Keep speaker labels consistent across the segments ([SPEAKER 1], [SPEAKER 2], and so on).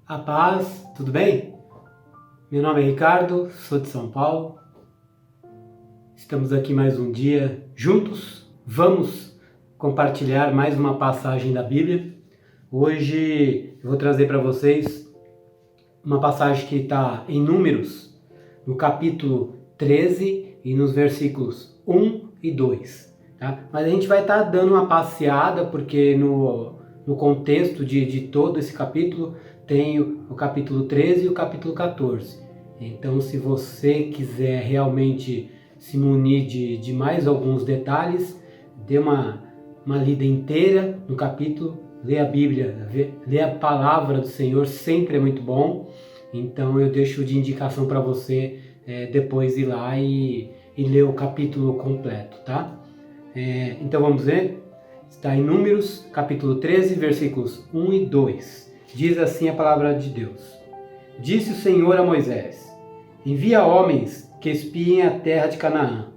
[SPEAKER 1] A paz, tudo bem? Meu nome é Ricardo, sou de São Paulo. Estamos aqui mais um dia juntos. Vamos compartilhar mais uma passagem da Bíblia. Hoje eu vou trazer para vocês uma passagem que está em Números, no capítulo 13 e nos versículos 1 e 2. Tá? Mas a gente vai estar dando uma passeada porque no contexto de todo esse capítulo tem o capítulo 13 e o capítulo 14. Então, se você quiser realmente se munir de mais alguns detalhes, dê uma lida inteira no capítulo, lê a Bíblia, lê a palavra do Senhor, sempre é muito bom. Então, eu deixo de indicação para você depois ir lá e ler o capítulo completo, tá? Então, vamos ver? Está em Números, capítulo 13, versículos 1 e 2. Diz assim a palavra de Deus. Disse o Senhor a Moisés: envia homens que espiem a terra de Canaã,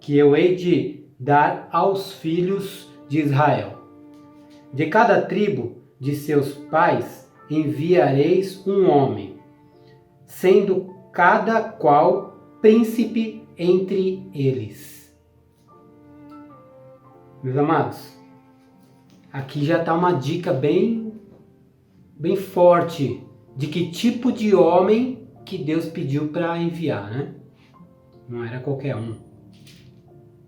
[SPEAKER 1] que eu hei de dar aos filhos de Israel. De cada tribo de seus pais enviareis um homem, sendo cada qual príncipe entre eles. Meus amados, aqui já está uma dica bem forte de que tipo de homem que Deus pediu para enviar, né? Não era qualquer um.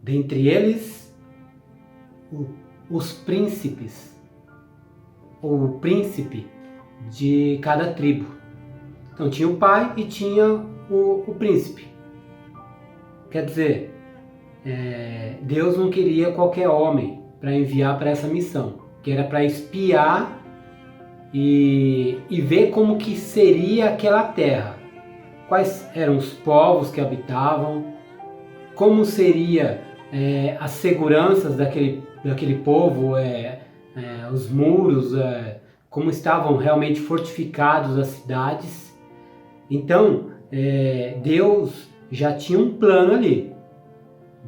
[SPEAKER 1] Dentre eles, os príncipes, o príncipe de cada tribo. Então tinha o pai e tinha o príncipe. Quer dizer, Deus não queria qualquer homem para enviar para essa missão, que era para espiar e ver como que seria aquela terra, quais eram os povos que habitavam, como seria as seguranças daquele povo, os muros, como estavam realmente fortificados as cidades. Então Deus já tinha um plano ali,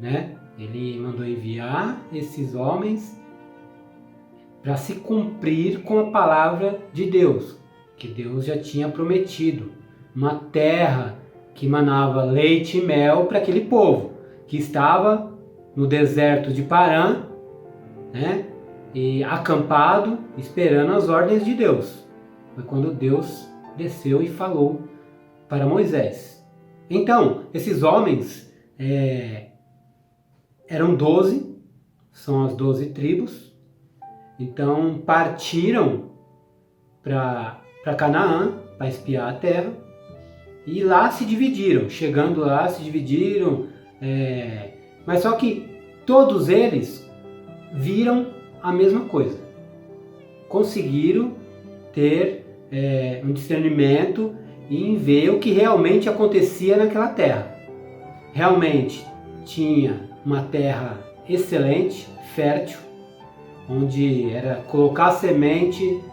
[SPEAKER 1] né? Ele mandou enviar esses homens para se cumprir com a palavra de Deus, que Deus já tinha prometido, uma terra que manava leite e mel para aquele povo, que estava no deserto de Parã, né, e acampado, esperando as ordens de Deus. Foi quando Deus desceu e falou para Moisés. Então, esses homens eram 12, são as 12 tribos. Então partiram para Canaã para espiar a terra e lá se dividiram. Chegando lá se dividiram, mas só que todos eles viram a mesma coisa. Conseguiram ter um discernimento e ver o que realmente acontecia naquela terra. Realmente tinha uma terra excelente, fértil, onde era colocar a semente,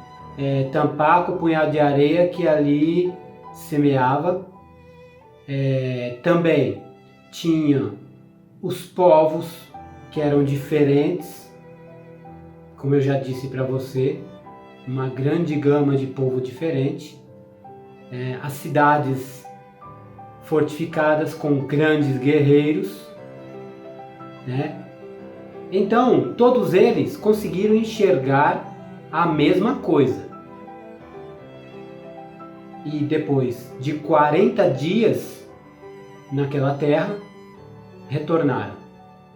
[SPEAKER 1] tampar com o punhado de areia que ali semeava. Também tinha os povos que eram diferentes, como eu já disse para você, uma grande gama de povo diferente. As cidades fortificadas com grandes guerreiros, né? Então, todos eles conseguiram enxergar a mesma coisa. E depois de 40 dias naquela terra, retornaram.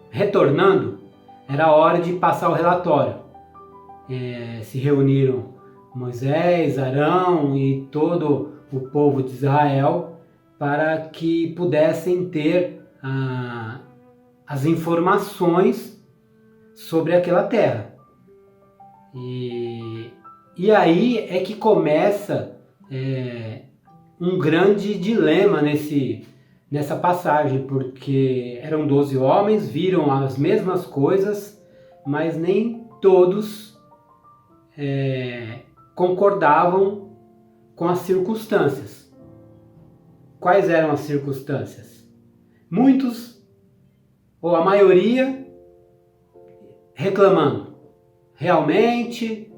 [SPEAKER 1] Retornando, era hora de passar o relatório. Se reuniram Moisés, Arão e todo o povo de Israel para que pudessem ter as informações sobre aquela terra. E aí é que começa um grande dilema nessa passagem, porque eram 12 homens, viram as mesmas coisas, mas nem todos concordavam com as circunstâncias. Quais eram as circunstâncias? Muitos, ou a maioria, reclamando. Realmente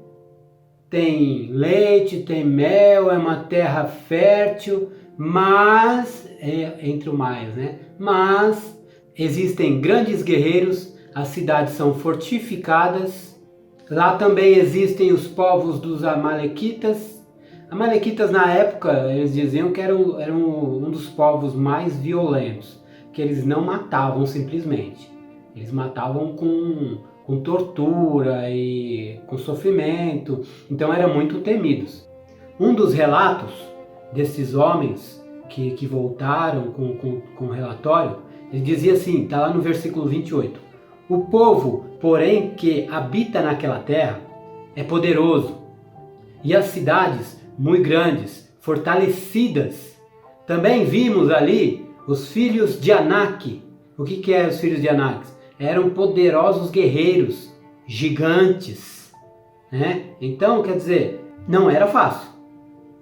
[SPEAKER 1] tem leite, tem mel, é uma terra fértil, mas, entre o mais, né? Mas existem grandes guerreiros, as cidades são fortificadas, lá também existem os povos dos Amalequitas. Amalequitas na época, eles diziam que eram um dos povos mais violentos, que eles não matavam simplesmente, eles matavam com tortura e com sofrimento, então eram muito temidos. Um dos relatos desses homens que voltaram com o relatório, ele dizia assim, está lá no versículo 28, o povo, porém, que habita naquela terra é poderoso, e as cidades muito grandes, fortalecidas. Também vimos ali os filhos de Anak. O que é os filhos de Anak? Eram poderosos guerreiros, gigantes, né? Então, quer dizer, não era fácil.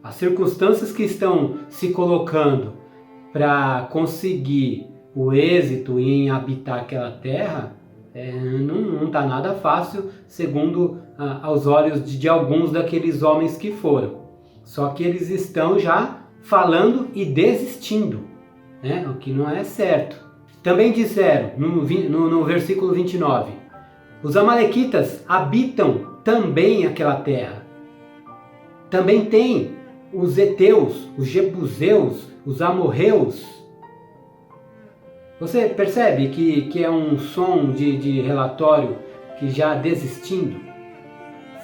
[SPEAKER 1] As circunstâncias que estão se colocando para conseguir o êxito em habitar aquela terra, não está nada fácil, segundo aos olhos de alguns daqueles homens que foram. Só que eles estão já falando e desistindo, né? O que não é certo. Também disseram, no versículo 29, os amalequitas habitam também aquela terra. Também tem os heteus, os jebuseus, os amorreus. Você percebe que é um som de relatório que já desistindo,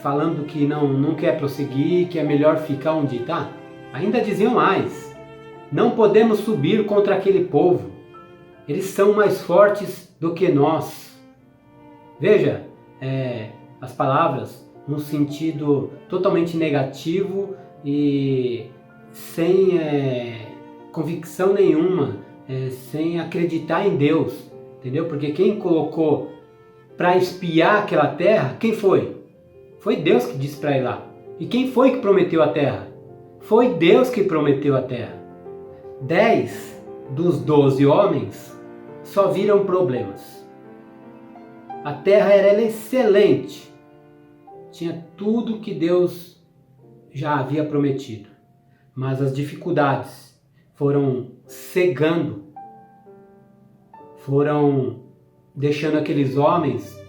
[SPEAKER 1] falando que não quer prosseguir, que é melhor ficar onde está? Ainda diziam mais, não podemos subir contra aquele povo, eles são mais fortes do que nós. Veja, as palavras num sentido totalmente negativo e sem convicção nenhuma, sem acreditar em Deus, entendeu? Porque quem colocou para espiar aquela terra, quem foi? Foi Deus que disse para ir lá. E quem foi que prometeu a terra? Foi Deus que prometeu a terra. 10 dos 12 homens só viram problemas. A terra era excelente. Tinha tudo que Deus já havia prometido. Mas as dificuldades foram cegando, foram deixando aqueles homens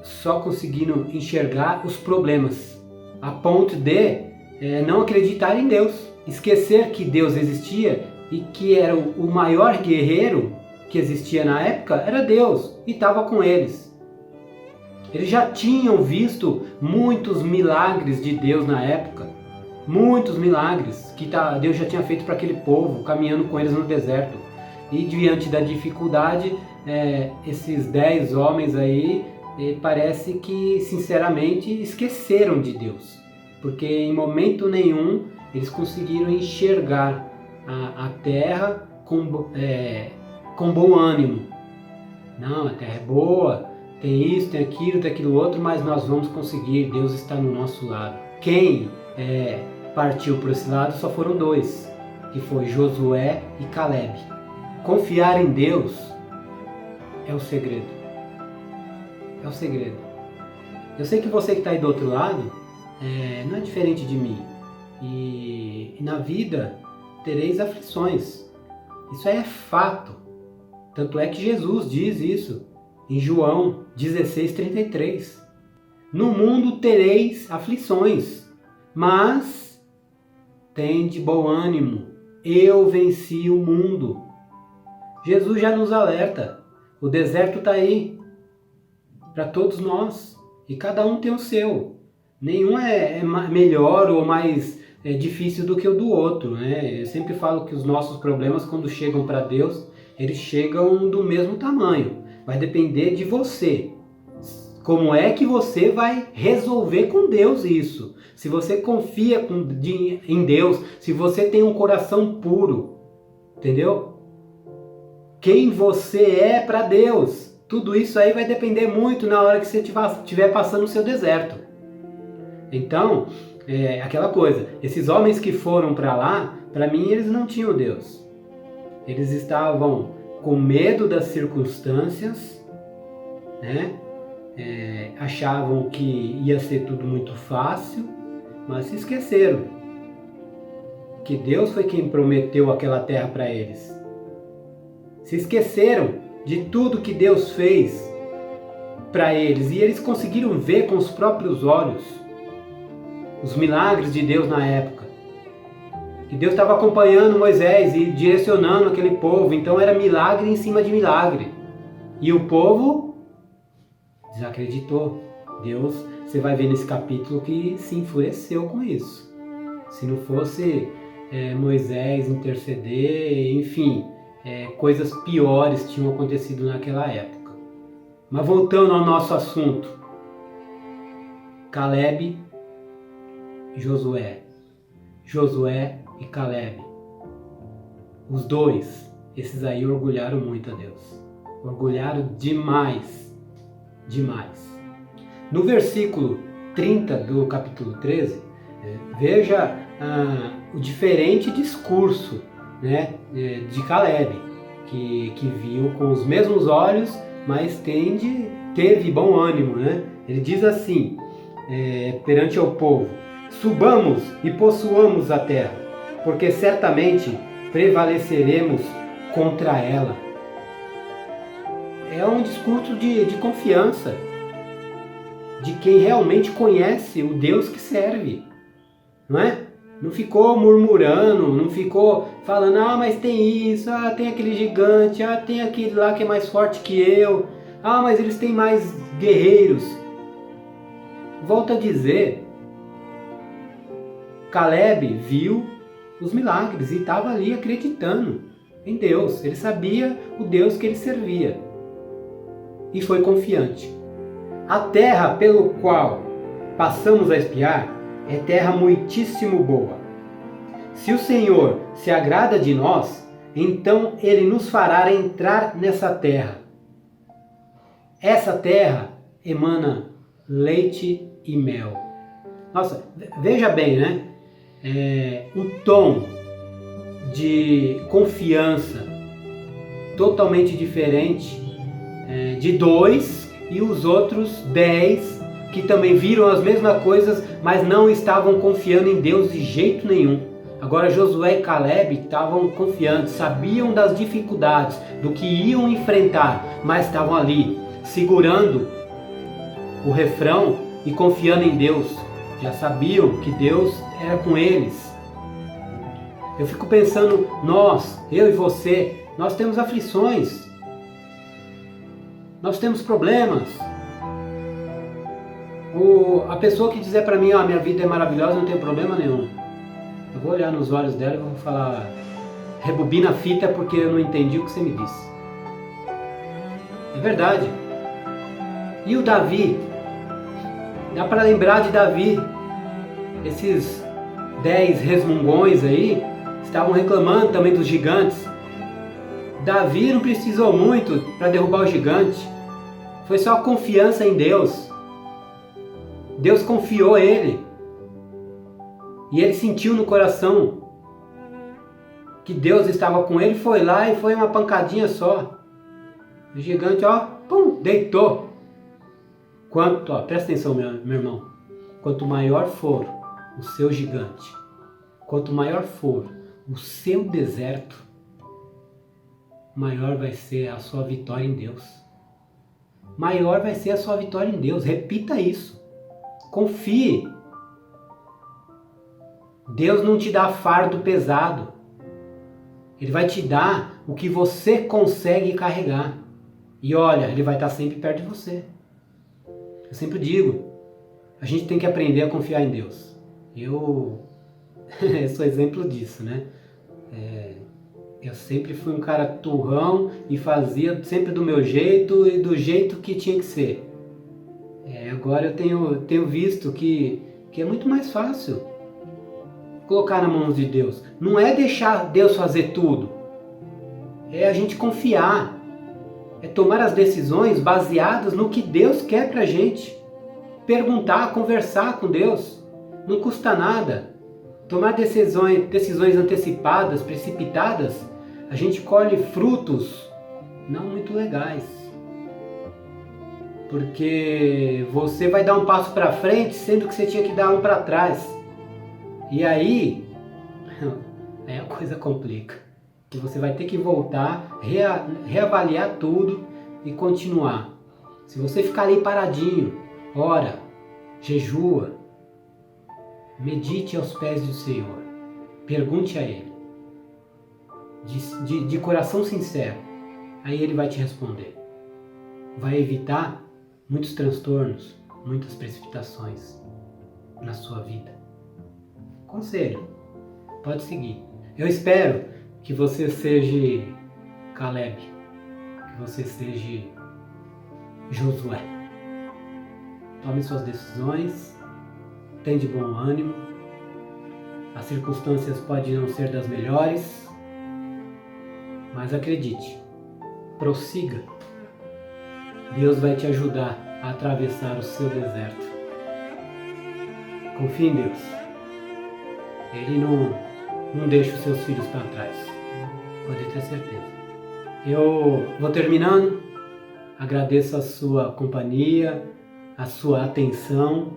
[SPEAKER 1] só conseguindo enxergar os problemas, a ponto de não acreditar em Deus, esquecer que Deus existia e que era o maior guerreiro que existia na época, era Deus e estava com eles. Eles já tinham visto muitos milagres de Deus na época, muitos milagres que Deus já tinha feito para aquele povo, caminhando com eles no deserto. E diante da dificuldade, esses 10 homens aí, parece que sinceramente esqueceram de Deus, porque em momento nenhum eles conseguiram enxergar a terra com bom ânimo. Não, a terra é boa, tem isso, tem aquilo outro, mas nós vamos conseguir, Deus está no nosso lado. Quem partiu por esse lado só foram 2, que foi Josué e Caleb. Confiar em Deus é o segredo. É o segredo. Eu sei que você que está aí do outro lado não é diferente de mim. E na vida tereis aflições. Isso aí é fato. Tanto é que Jesus diz isso em João 16:33. No mundo tereis aflições, mas tende bom ânimo. Eu venci o mundo. Jesus já nos alerta. O deserto está aí para todos nós e cada um tem o seu. Nenhum é melhor ou mais difícil do que o do outro, né? Eu sempre falo que os nossos problemas, quando chegam para Deus, eles chegam do mesmo tamanho. Vai depender de você. Como é que você vai resolver com Deus isso? Se você confia em Deus, se você tem um coração puro, entendeu? Quem você é para Deus. Tudo isso aí vai depender muito na hora que você estiver passando o seu deserto. Então, aquela coisa, esses homens que foram para lá, para mim eles não tinham Deus. Eles estavam com medo das circunstâncias, né? achavam que ia ser tudo muito fácil, mas se esqueceram que Deus foi quem prometeu aquela terra para eles. Se esqueceram de tudo que Deus fez para eles, e eles conseguiram ver com os próprios olhos os milagres de Deus na época. Que Deus estava acompanhando Moisés e direcionando aquele povo, então era milagre em cima de milagre. E o povo desacreditou. Deus, você vai ver nesse capítulo que se enfureceu com isso. Se não fosse Moisés interceder, enfim, coisas piores tinham acontecido naquela época. Mas voltando ao nosso assunto, Caleb e Josué. Josué e Caleb. Os dois, esses aí orgulharam muito a Deus. Orgulharam demais. Demais. No versículo 30 do capítulo 13, veja o diferente discurso, né, de Caleb, que viu com os mesmos olhos, mas teve bom ânimo, né? Ele diz assim, perante ao povo: subamos e possuamos a terra, porque certamente prevaleceremos contra ela. É um discurso de confiança, de quem realmente conhece o Deus que serve, não é? Não ficou murmurando, não ficou falando, mas tem isso, tem aquele gigante, tem aquele lá que é mais forte que eu, mas eles têm mais guerreiros. Volto a dizer, Caleb viu os milagres e estava ali acreditando em Deus. Ele sabia o Deus que ele servia e foi confiante. A terra pelo qual passamos a espiar é terra muitíssimo boa. Se o Senhor se agrada de nós, então Ele nos fará entrar nessa terra. Essa terra emana leite e mel. Nossa, veja bem, né? Um tom de confiança totalmente diferente de dois e os outros 10 que também viram as mesmas coisas, mas não estavam confiando em Deus de jeito nenhum. Agora Josué e Caleb estavam confiantes, sabiam das dificuldades, do que iam enfrentar, mas estavam ali, segurando o refrão e confiando em Deus. Já sabiam que Deus era com eles. Eu fico pensando, eu e você, nós temos aflições, nós temos problemas. A pessoa que dizer para mim, minha vida é maravilhosa, não tem problema nenhum, eu vou olhar nos olhos dela e vou falar, rebobina a fita porque eu não entendi o que você me disse. É verdade. E o Davi? Dá para lembrar de Davi. Esses 10 resmungões aí estavam reclamando também dos gigantes. Davi não precisou muito para derrubar o gigante. Foi só confiança em Deus. Deus confiou ele. E ele sentiu no coração que Deus estava com ele, foi lá e foi uma pancadinha só. O gigante, deitou. Presta atenção, meu irmão. Quanto maior for o seu gigante, quanto maior for o seu deserto, maior vai ser a sua vitória em Deus. Maior vai ser a sua vitória em Deus. Repita isso. Confie. Deus não te dá fardo pesado. Ele vai te dar o que você consegue carregar. E olha, Ele vai estar sempre perto de você. Eu sempre digo, a gente tem que aprender a confiar em Deus. Eu sou exemplo disso, né? Eu sempre fui um cara turrão e fazia sempre do meu jeito e do jeito que tinha que ser. Agora eu tenho visto que é muito mais fácil colocar na mão de Deus. Não é deixar Deus fazer tudo. É a gente confiar. É tomar as decisões baseadas no que Deus quer pra gente. Perguntar, conversar com Deus. Não custa nada. Tomar decisões antecipadas, precipitadas, a gente colhe frutos não muito legais. porque você vai dar um passo para frente, sendo que você tinha que dar um para trás. E aí a coisa complica. Que você vai ter que voltar, reavaliar tudo e continuar. Se você ficar ali paradinho, ora, jejua, medite aos pés do Senhor, pergunte a Ele, de coração sincero, aí Ele vai te responder. Vai evitar muitos transtornos, muitas precipitações na sua vida. Conselho, pode seguir. Eu espero que você seja Caleb, que você seja Josué. Tome suas decisões, tenha de bom ânimo. As circunstâncias podem não ser das melhores, mas acredite, prossiga. Deus vai te ajudar a atravessar o seu deserto. Confie em Deus. Ele não deixa os seus filhos para trás. Pode ter certeza. Eu vou terminando. Agradeço a sua companhia, a sua atenção.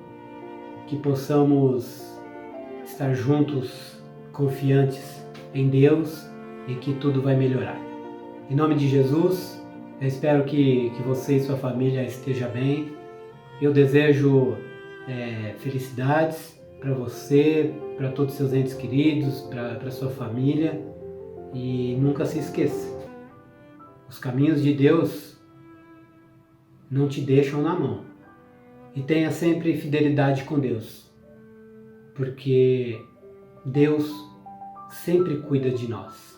[SPEAKER 1] Que possamos estar juntos, confiantes em Deus e que tudo vai melhorar. Em nome de Jesus, eu espero que você e sua família estejam bem. Eu desejo felicidades para você, para todos os seus entes queridos, para sua família. E nunca se esqueça, os caminhos de Deus não te deixam na mão. E tenha sempre fidelidade com Deus, porque Deus sempre cuida de nós.